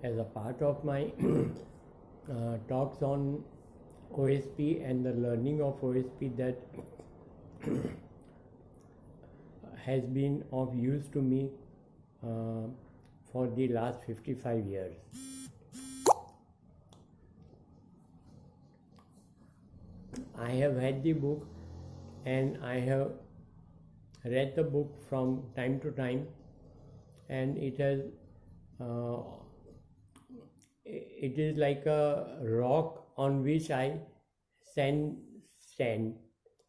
as a part of my talks on Oahspe and the learning of Oahspe that has been of use to me uh, for the last 55 years. I have had the book and I have read the book from time to time, and uh, it is like a rock on which I stand,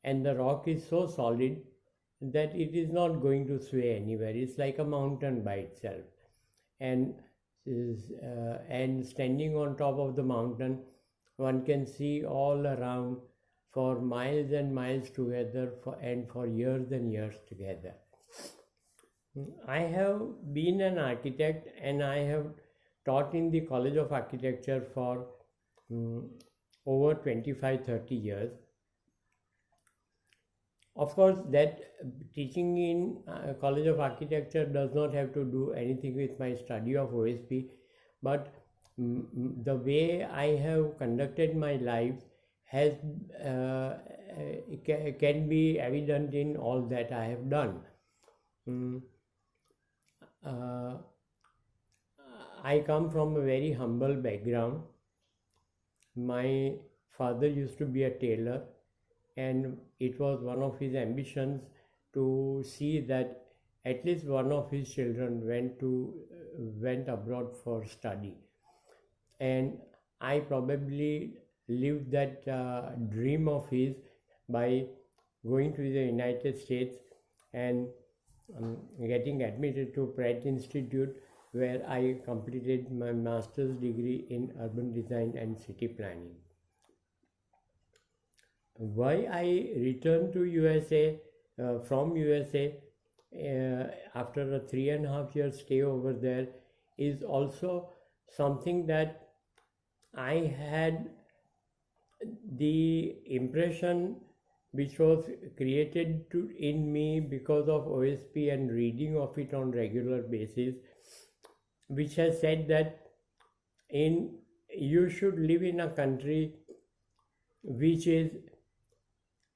and the rock is so solid that it is not going to sway anywhere. It's like a mountain by itself, and and standing on top of the mountain, one can see all around for miles and miles together and for years and years together. I have been an architect and I have taught in the College of Architecture for over 25-30 years. Of course, that teaching in College of Architecture does not have to do anything with my study of Oahspe, but the way I have conducted my life has can be evident in all that I have done. I come from a very humble background. My father used to be a tailor, and it was one of his ambitions to see that at least one of his children went abroad for study, and I probably lived that dream of his by going to the United States and getting admitted to Pratt Institute, where I completed my master's degree in urban design and city planning. Why I returned to USA from USA after a 3.5 year stay over there is also something that I had the impression which was created in me because of Oahspe and reading of it on regular basis, which has said that you should live in a country which is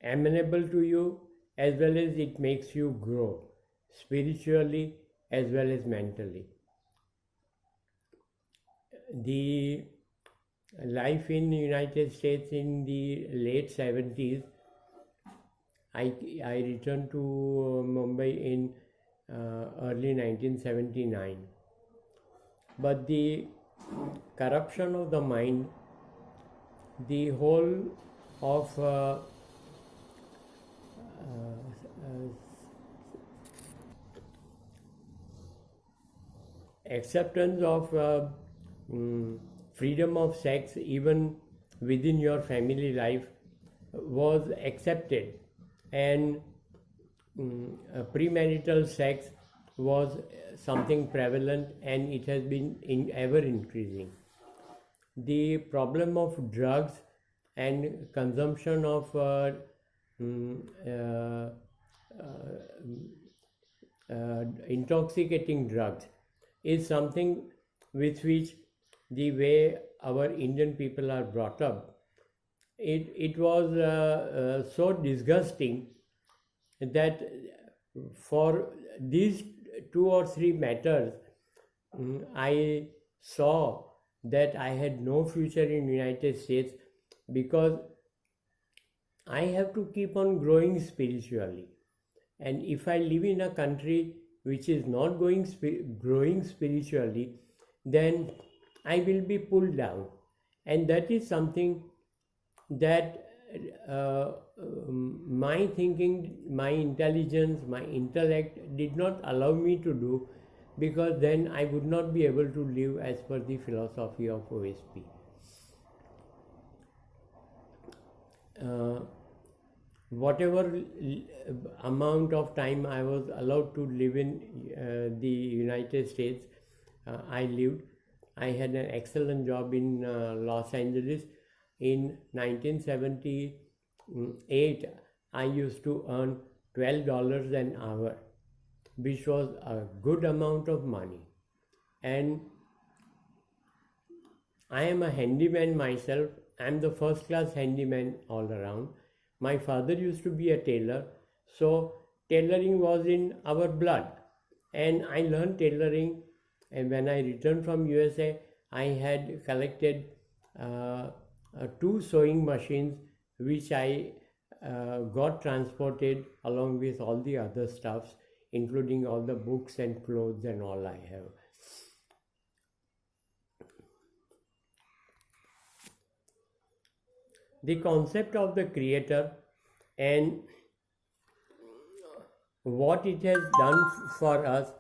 amenable to you, as well as it makes you grow spiritually as well as mentally. The life in the United States in the late 70s, I returned to Mumbai in early 1979. But the corruption of the mind, the whole of acceptance of freedom of sex even within your family life was accepted, and premarital sex was something prevalent, and it has been ever increasing. The problem of drugs and consumption of intoxicating drugs is something with which the way our Indian people are brought up, it was so disgusting that for these 2 or 3 matters, I saw that I had no future in United States, because I have to keep on growing spiritually, and if I live in a country which is not growing spiritually, then I will be pulled down, and that is something that my thinking, my intelligence, my intellect did not allow me to do, because then I would not be able to live as per the philosophy of Oahspe. Whatever amount of time I was allowed to live in the United States, I lived. I had an excellent job in Los Angeles. In 1978, I used to earn $12 an hour, which was a good amount of money. And I am a handyman myself. I am the first class handyman all around. My father used to be a tailor, so tailoring was in our blood, and I learned tailoring. And when I returned from USA, I had collected uh, two sewing machines, which I got transported along with all the other stuffs, including all the books and clothes and all I have. The concept of the creator and what it has done for us,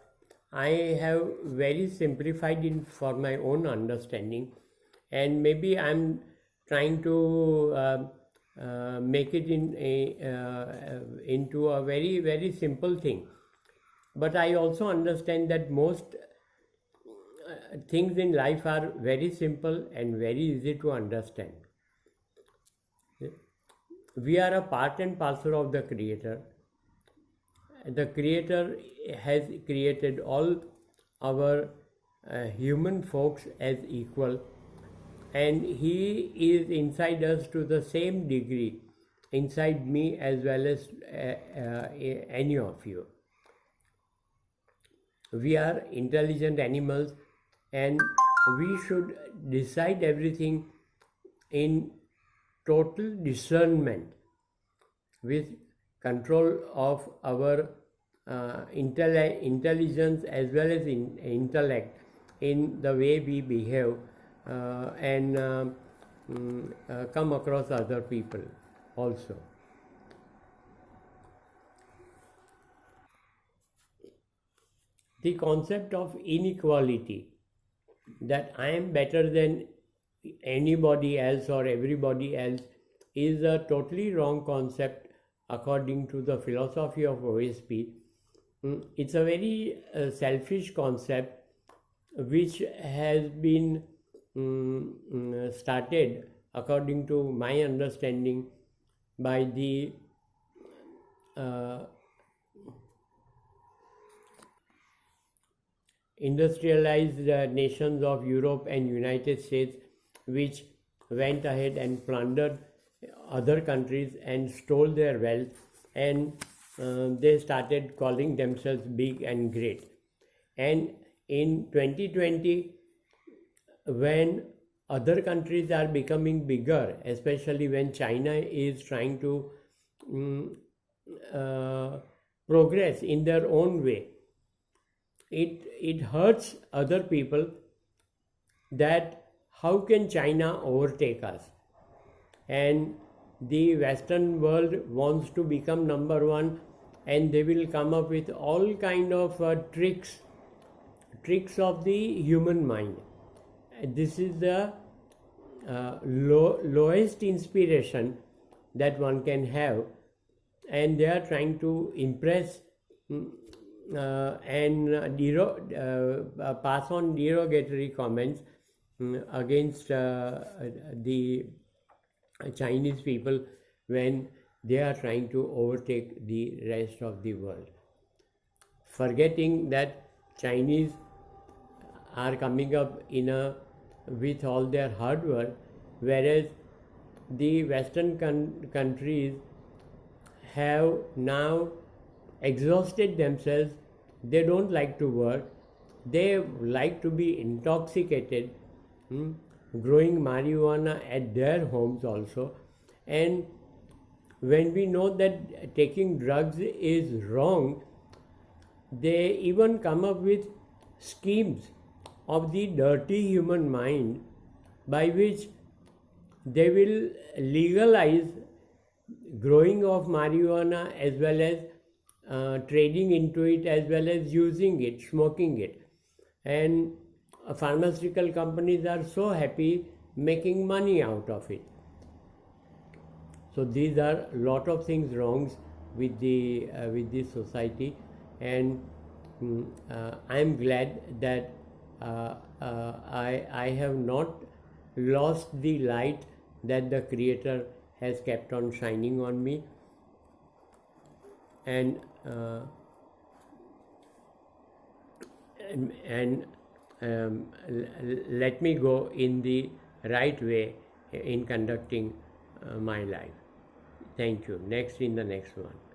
I have very simplified it for my own understanding, and maybe I'm trying to make it into a very very simple thing. But I also understand that most things in life are very simple and very easy to understand. We are a part and parcel of the creator. The creator has created all our human folks as equal, and he is inside us to the same degree, inside me as well as any of you. We are intelligent animals, and we should decide everything in total discernment, with control of our intelligence as well as intellect in the way we behave and come across other people also. The concept of inequality, that I am better than anybody else or everybody else, is a totally wrong concept according to the philosophy of Oahspe. It's a very selfish concept which has been started, according to my understanding, by the uh, industrialized nations of Europe and United States, which went ahead and plundered other countries and stole their wealth, and they started calling themselves big and great. And in 2020, when other countries are becoming bigger, especially when China is trying to um, uh, progress in their own way, it hurts other people, that how can China overtake us? And the Western world wants to become number one, and they will come up with all kind of tricks of the human mind. This is the lowest inspiration that one can have, and they are trying to impress and pass on derogatory comments against the Chinese people when they are trying to overtake the rest of the world, forgetting that Chinese are coming up in a with all their hard work, whereas the Western countries have now exhausted themselves. They don't like to work, they like to be intoxicated, growing marijuana at their homes also. And when we know that taking drugs is wrong, they even come up with schemes of the dirty human mind by which they will legalize growing of marijuana as well as trading into it, as well as using it, smoking it. And pharmaceutical companies are so happy making money out of it. So these are a lot of things wrongs with this society, and I am glad that I have not lost the light that the Creator has kept on shining on me, and and let me go in the right way in conducting my life. Thank you. Next in the next one.